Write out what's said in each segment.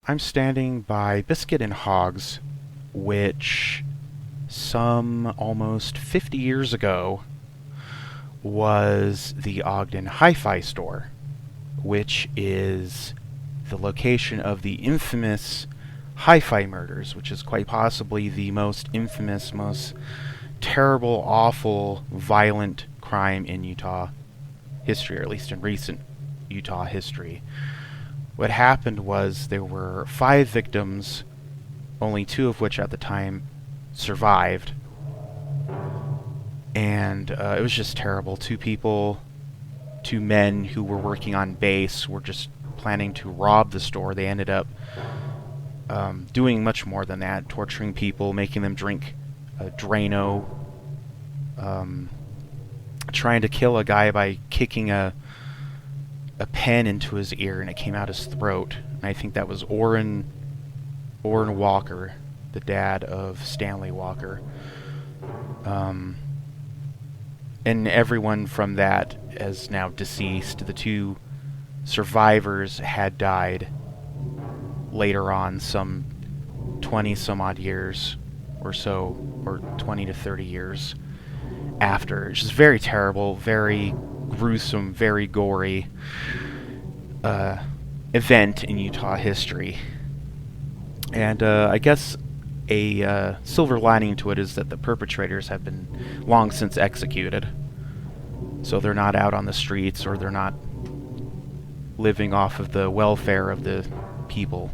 I'm standing by Biscuit and Hogs, which some almost 50 years ago was the Ogden Hi-Fi store, which is the location of the infamous Hi-Fi murders, which is quite possibly the most infamous, most terrible, awful, violent crime in Utah history, or at least in recent Utah history. What happened was there were 5 victims, only 2 of which at the time survived, and it was just terrible. 2 men who were working on base were just planning to rob the store. They ended up doing much more than that, torturing people, making them drink Drano, trying to kill a guy by kicking a pen into his ear and it came out his throat. And I think that was Orrin Walker, the dad of Stanley Walker. And everyone from that is now deceased. The 2 survivors had died later on, some 20 some odd years or so, or 20 to 30 years after. It's just very terrible, very gruesome, very gory event in Utah history. And I guess a silver lining to it is that the perpetrators have been long since executed. So they're not out on the streets, or they're not living off of the welfare of the people.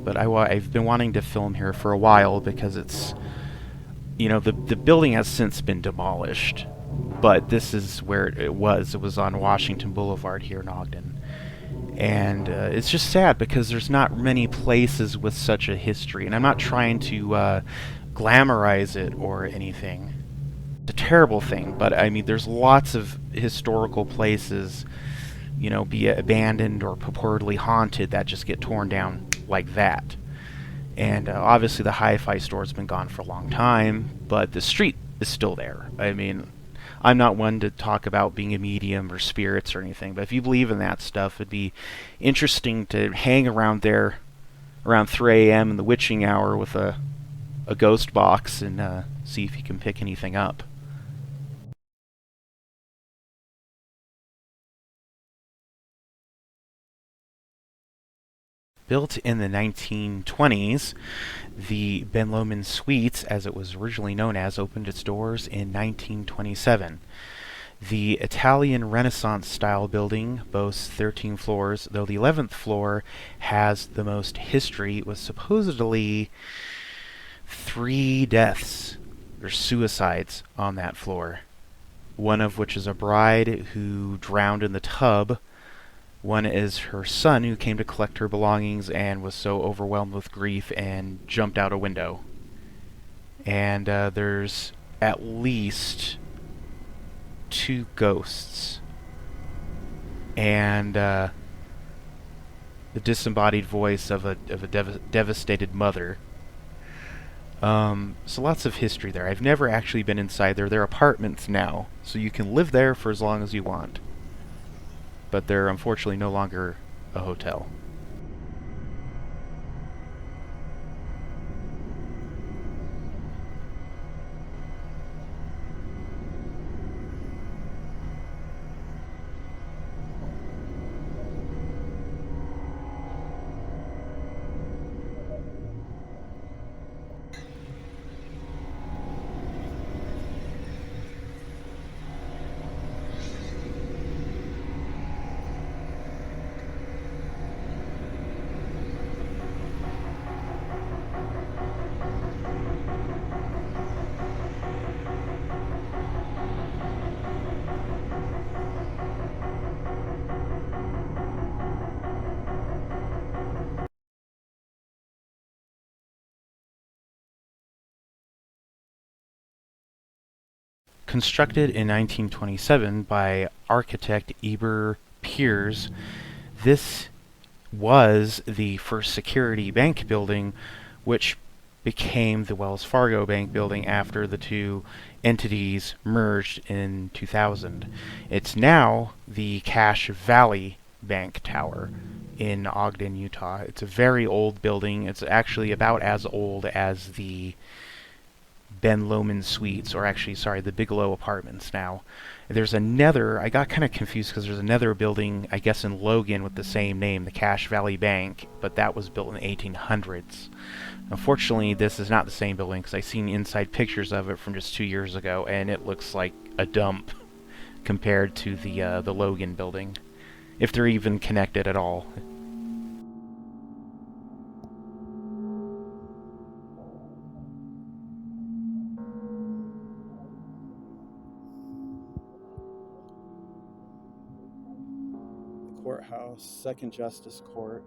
But I've been wanting to film here for a while because it's, the building has since been demolished, but this is where it was. It was on Washington Boulevard here in Ogden. And it's just sad because there's not many places with such a history. And I'm not trying to glamorize it or anything. It's a terrible thing, but I mean, there's lots of historical places, be it abandoned or purportedly haunted, that just get torn down like that. And obviously the Hi-Fi store's been gone for a long time, but the street is still there. I mean, I'm not one to talk about being a medium or spirits or anything, but if you believe in that stuff, it'd be interesting to hang around there around 3 a.m. in the witching hour with a ghost box and see if you can pick anything up. Built in the 1920s, the Ben Lomond Suites, as it was originally known as, opened its doors in 1927. The Italian Renaissance-style building boasts 13 floors, though the 11th floor has the most history, with supposedly 3 deaths or suicides on that floor. One of which is a bride who drowned in the tub. One is her son, who came to collect her belongings and was so overwhelmed with grief and jumped out a window. And there's at least 2 ghosts. And the disembodied voice of a devastated mother. So lots of history there. I've never actually been inside there. They're apartments now, so you can live there for as long as you want. But they're unfortunately no longer a hotel. Constructed in 1927 by architect Eber Piers, this was the first security bank building, which became the Wells Fargo Bank building after the 2 entities merged in 2000. It's now the Cache Valley Bank Tower, in Ogden, Utah. It's a very old building. It's actually about as old as the Ben Lomond Suites, or actually, sorry, the Bigelow Apartments now. There's another, I got kind of confused because there's another building, I guess, in Logan with the same name, the Cache Valley Bank, but that was built in the 1800s. Unfortunately, this is not the same building because I've seen inside pictures of it from just 2 years ago, and it looks like a dump compared to the Logan building, if they're even connected at all. The courthouse, Second Justice Court.